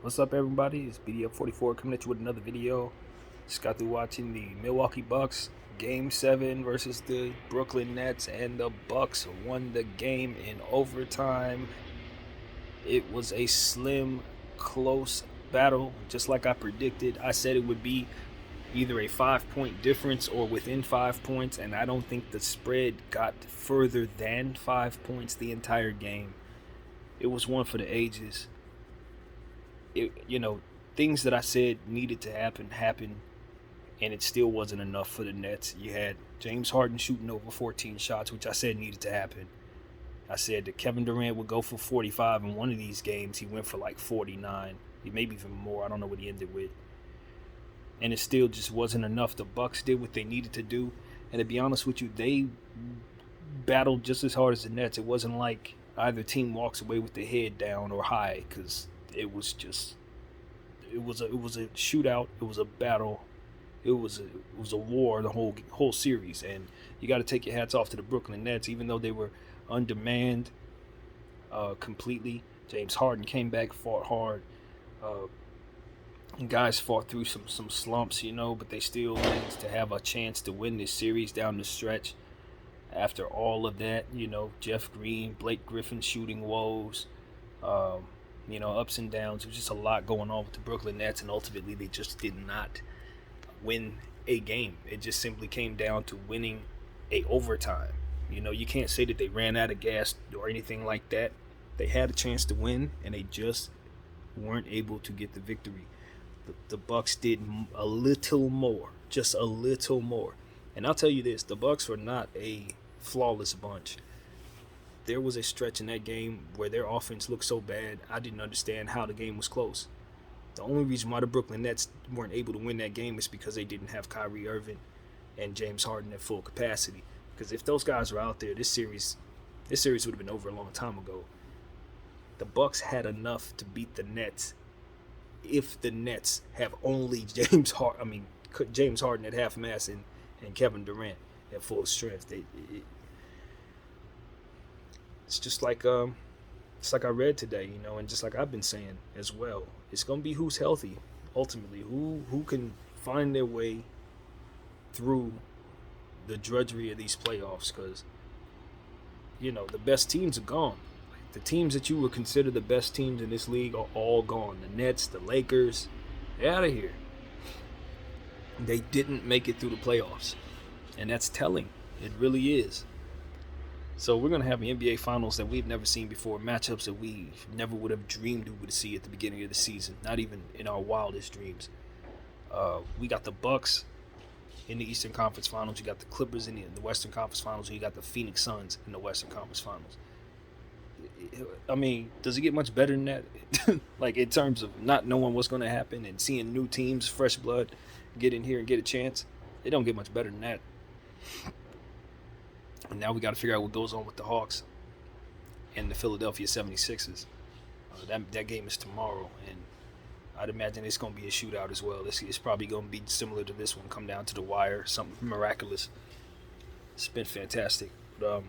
What's up, everybody? It's BDF44 coming at you with another video. Just got through watching the Milwaukee Bucks Game 7 versus the Brooklyn Nets, and the Bucks won the game in overtime. It was a slim, close battle, just like I predicted. I said it would be either a 5-point difference or within 5 points, and I don't think the spread got further than 5 points the entire game. It was one for the ages. Things that I said needed to happen happened, and it still wasn't enough for the Nets. You had James Harden shooting over 14 shots, which I said needed to happen. I said that Kevin Durant would go for 45 in one of these games. He went for like 49, maybe even more. I don't know what he ended with. And it still just wasn't enough. The Bucks did what they needed to do, and to be honest with you, they battled just as hard as the Nets. It wasn't like either team walks away with their head down or high, because it was a shootout. It was a battle. It was a war, the whole series. And you got to take your hats off to the Brooklyn Nets, even though they were undermanned completely. James Harden came back, fought hard. Guys fought through some slumps, but they still managed to have a chance to win this series down the stretch. After all of that, Jeff Green, Blake Griffin shooting woes. Ups and downs. It was just a lot going on with the Brooklyn Nets, and ultimately they just did not win a game. It just simply came down to winning a overtime. You can't say that they ran out of gas or anything like that. They had a chance to win, and they just weren't able to get the victory. The Bucks did a little more, just a little more. And I'll tell you this, the Bucks were not a flawless bunch. There was a stretch in that game where their offense looked so bad, I didn't understand how the game was close. The only reason why the Brooklyn Nets weren't able to win that game is because they didn't have Kyrie Irving and James Harden at full capacity. Because if those guys were out there, this series would have been over a long time ago. The Bucks had enough to beat the Nets if the Nets have only James Harden at half mass and Kevin Durant at full strength. It's just like I read today, and just like I've been saying as well. It's gonna be who's healthy, ultimately, who can find their way through the drudgery of these playoffs, because the best teams are gone. The teams that you would consider the best teams in this league are all gone. The Nets, the Lakers, they're out of here. They didn't make it through the playoffs, and that's telling. It really is. So we're going to have an NBA Finals that we've never seen before, matchups that we never would have dreamed we would see at the beginning of the season, not even in our wildest dreams. We got the Bucks in the Eastern Conference Finals. You got the Clippers in the Western Conference Finals, and you got the Phoenix Suns in the Western Conference Finals. I mean, does it get much better than that? Like, in terms of not knowing what's going to happen and seeing new teams, fresh blood, get in here and get a chance? It don't get much better than that. And now we got to figure out what goes on with the Hawks and the Philadelphia 76ers. That game is tomorrow, and I'd imagine it's going to be a shootout as well. It's probably going to be similar to this one, come down to the wire, something miraculous. It's been fantastic. But,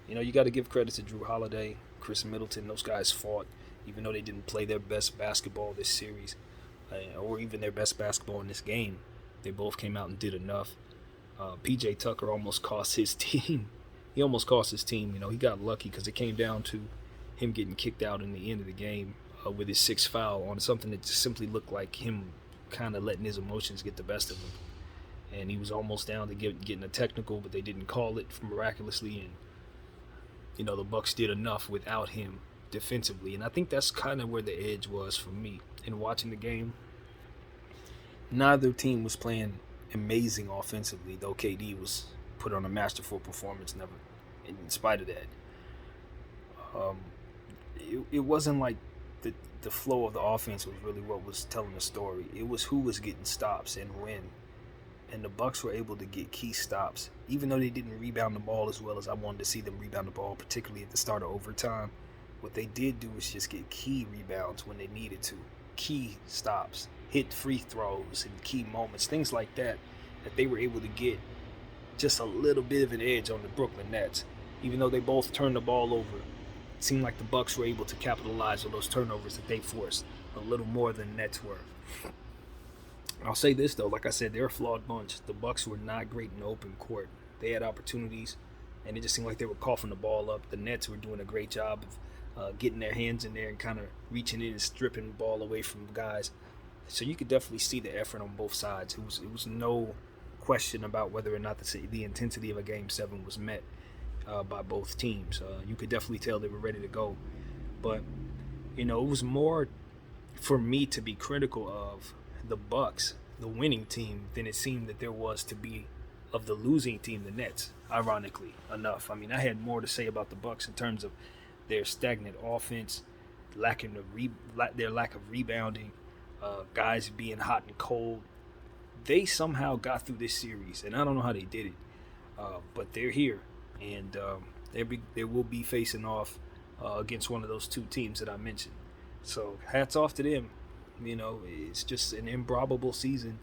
you got to give credit to Drew Holiday, Chris Middleton. Those guys fought, even though they didn't play their best basketball this series, or even their best basketball in this game. They both came out and did enough. PJ Tucker almost cost his team. He almost cost his team. He got lucky because it came down to him getting kicked out in the end of the game with his sixth foul on something that just simply looked like him kind of letting his emotions get the best of him. And he was almost down to getting a technical, but they didn't call it miraculously. And, the Bucks did enough without him defensively. And I think that's kind of where the edge was for me in watching the game. Neither team was playing amazing offensively, though KD was put on a masterful performance in spite of that. It wasn't like the flow of the offense was really what was telling the story. It was who was getting stops and when. And the Bucks were able to get key stops, even though they didn't rebound the ball as well as I wanted to see them rebound the ball, particularly at the start of overtime. What they did do was just get key rebounds when they needed to, key stops, hit free throws in key moments, things like that they were able to get just a little bit of an edge on the Brooklyn Nets. Even though they both turned the ball over, it seemed like the Bucks were able to capitalize on those turnovers that they forced. a little more than Nets were. I'll say this though, like I said, they're a flawed bunch. The Bucks were not great in the open court. They had opportunities, and it just seemed like they were coughing the ball up. The Nets were doing a great job of getting their hands in there and kind of reaching in and stripping the ball away from guys. So you could definitely see the effort on both sides. It was no question about whether or not the intensity of a Game 7 was met by both teams. You could definitely tell they were ready to go. But, it was more for me to be critical of the Bucks, the winning team, than it seemed that there was to be of the losing team, the Nets, ironically enough. I mean, I had more to say about the Bucks in terms of their stagnant offense, their lack of rebounding, guys being hot and cold. They somehow got through this series, and I don't know how they did it, but they're here, and they will be facing off against one of those two teams that I mentioned. So hats off to them. It's just an improbable season.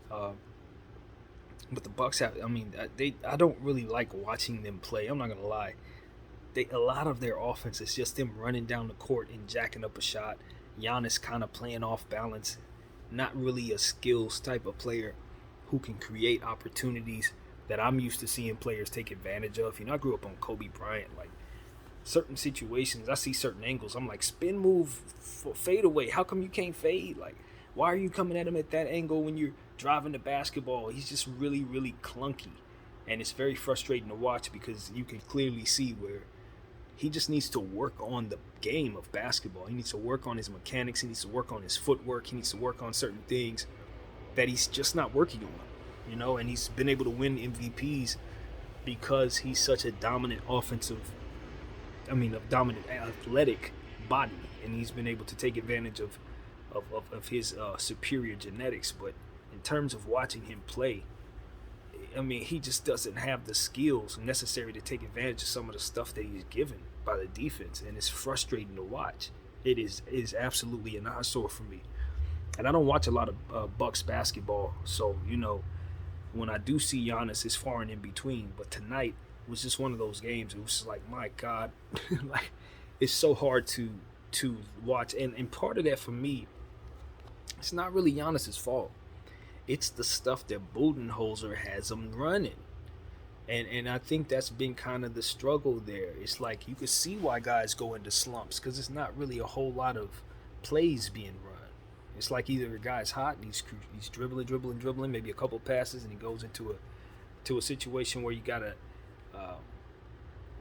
But the Bucks have. I don't really like watching them play. I'm not gonna lie. A lot of their offense is just them running down the court and jacking up a shot. Giannis kind of playing off balance, not really a skills type of player who can create opportunities that I'm used to seeing players take advantage of. I grew up on Kobe Bryant. Like, certain situations, I see certain angles. I'm like, spin move, fade away. How come you can't fade? Like, why are you coming at him at that angle when you're driving the basketball? He's just really, really clunky. And it's very frustrating to watch because you can clearly see where he just needs to work on the game of basketball. He needs to work on his mechanics. He needs to work on his footwork. He needs to work on certain things that he's just not working on, and he's been able to win MVPs because he's such a dominant dominant athletic body, and he's been able to take advantage of his superior genetics. But in terms of watching him play, he just doesn't have the skills necessary to take advantage of some of the stuff that he's given by the defense, and it's frustrating to watch. It is absolutely an eyesore for me. And I don't watch a lot of Bucks basketball, so when I do see Giannis, it's far and in between. But tonight was just one of those games. It was just like, my God, like, it's so hard to watch. And part of that for me, it's not really Giannis's fault. It's the stuff that Budenholzer has him running. And I think that's been kind of the struggle there. It's like you can see why guys go into slumps because it's not really a whole lot of plays being run. It's like either a guy's hot and he's dribbling, maybe a couple passes, and he goes into a situation where you gotta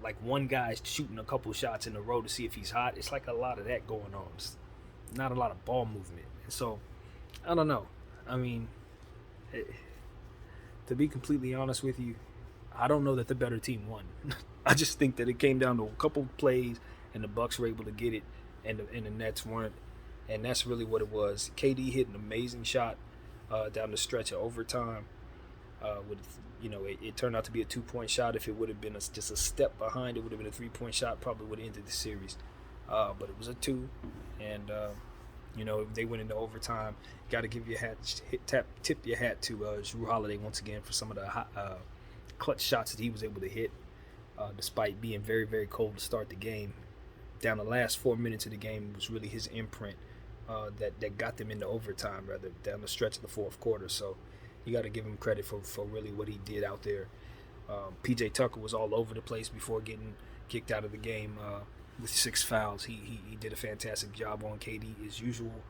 like one guy's shooting a couple shots in a row to see if he's hot. It's like a lot of that going on. It's not a lot of ball movement. And so I don't know. To be completely honest with you, I don't know that the better team won. I just think that it came down to a couple plays, and the Bucks were able to get it, and the Nets weren't. And that's really what it was. KD hit an amazing shot down the stretch of overtime. It turned out to be a 2-point shot. If it would have been just a step behind, it would have been a 3-point shot. Probably would have ended the series. But it was a 2, and they went into overtime. Got to give your tip your hat to Jrue Holiday once again for some of the clutch shots that he was able to hit, despite being very, very cold to start the game. Down the last 4 minutes of the game was really his imprint that got them into overtime, rather, down the stretch of the fourth quarter. So you got to give him credit for really what he did out there. PJ Tucker was all over the place before getting kicked out of the game with 6 fouls. He did a fantastic job on KD as usual.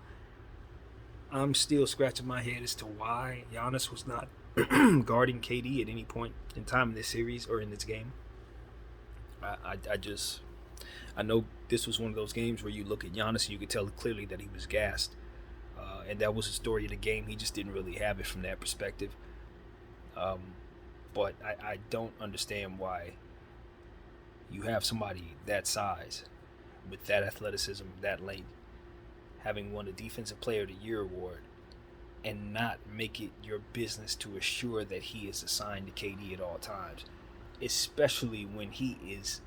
I'm still scratching my head as to why Giannis was not guarding KD at any point in time in this series or in this game. I know this was one of those games where you look at Giannis and you could tell clearly that he was gassed. And that was the story of the game. He just didn't really have it from that perspective. But I don't understand why you have somebody that size, with that athleticism, that length, having won a Defensive Player of the Year award, and not make it your business to assure that he is assigned to KD at all times, especially when he is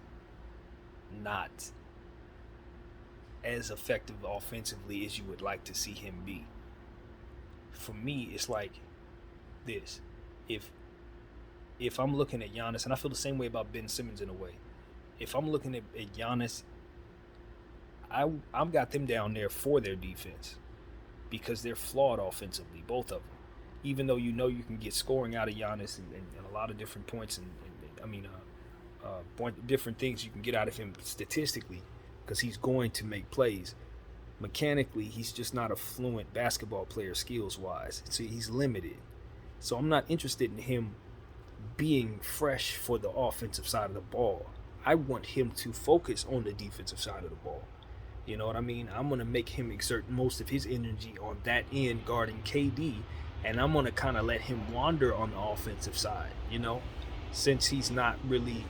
not as effective offensively as you would like to see him be. For me, it's like this. If I'm looking at Giannis, and I feel the same way about Ben Simmons in a way. If I'm looking at Giannis, I've got them down there for their defense because they're flawed offensively, both of them. Even though you know you can get scoring out of Giannis and a lot of different points different things you can get out of him statistically because he's going to make plays. Mechanically, he's just not a fluent basketball player skills-wise. So he's limited. So I'm not interested in him being fresh for the offensive side of the ball. I want him to focus on the defensive side of the ball. You know what I mean? I'm going to make him exert most of his energy on that end guarding KD, and I'm going to kind of let him wander on the offensive side, since he's not really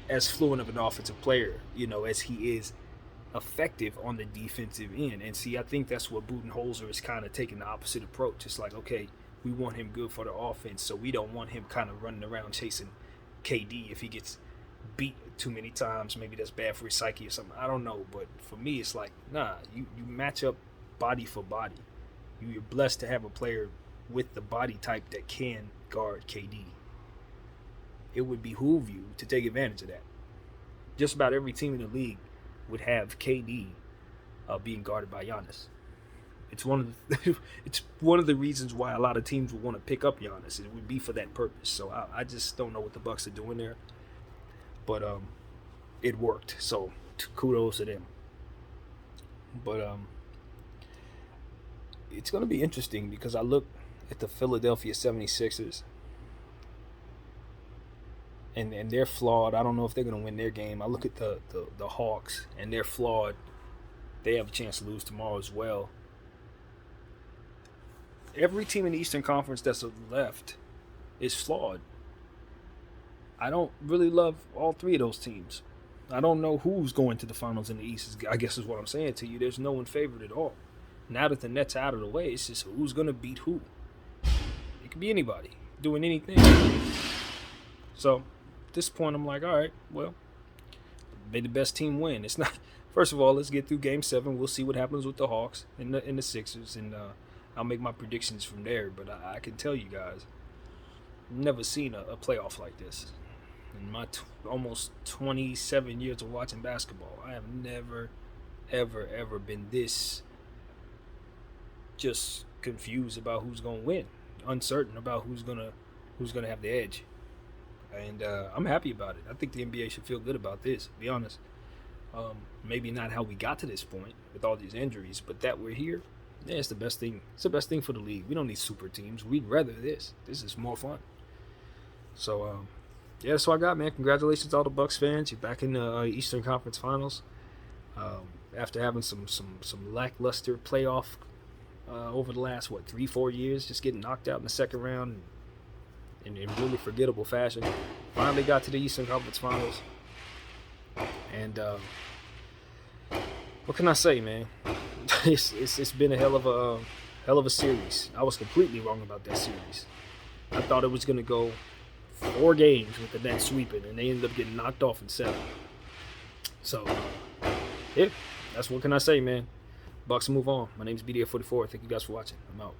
as fluent of an offensive player, as he is effective on the defensive end. And see, I think that's what Budenholzer is kind of taking the opposite approach. It's like, okay, we want him good for the offense, so we don't want him kind of running around chasing KD if he gets beat too many times. Maybe that's bad for his psyche or something. I don't know. But for me, it's like, nah, you match up body for body. You're blessed to have a player with the body type that can guard KD. It would behoove you to take advantage of that. Just about every team in the league would have KD being guarded by Giannis. It's one of the reasons why a lot of teams would want to pick up Giannis. It would be for that purpose. So I just don't know what the Bucks are doing there, but it worked. So kudos to them. But it's going to be interesting because I look at the Philadelphia 76ers. And they're flawed. I don't know if they're going to win their game. I look at the Hawks, and they're flawed. They have a chance to lose tomorrow as well. Every team in the Eastern Conference that's left is flawed. I don't really love all three of those teams. I don't know who's going to the finals in the East, I guess is what I'm saying to you. There's no one favored at all. Now that the Nets are out of the way, it's just who's going to beat who. It could be anybody doing anything. So at this point, I'm like, all right, well, may the best team win. It's not. First of all, let's get through Game 7. We'll see what happens with the Hawks and the Sixers, and I'll make my predictions from there. But I can tell you guys, I've never seen a playoff like this. In my almost 27 years of watching basketball, I have never, ever been this just confused about who's gonna win, uncertain about who's gonna have the edge. And I'm happy about it. I think the NBA should feel good about this, to be honest. Maybe not how we got to this point with all these injuries, but that we're here, yeah, it's the best thing. It's the best thing for the league. We don't need super teams. We'd rather this. This is more fun. So, yeah, that's what I got, man. Congratulations to all the Bucks fans. You're back in the Eastern Conference Finals. After having some lackluster playoff over the last, 3-4 years, just getting knocked out in the second round in really forgettable fashion. Finally got to the Eastern Conference Finals. And what can I say, man? It's been a hell of a series. I was completely wrong about that series. I thought it was going to go 4 games with the Nets sweeping, and they ended up getting knocked off in 7. So, yeah, that's what can I say, man. Bucks move on. My name is BDF44. Thank you guys for watching. I'm out.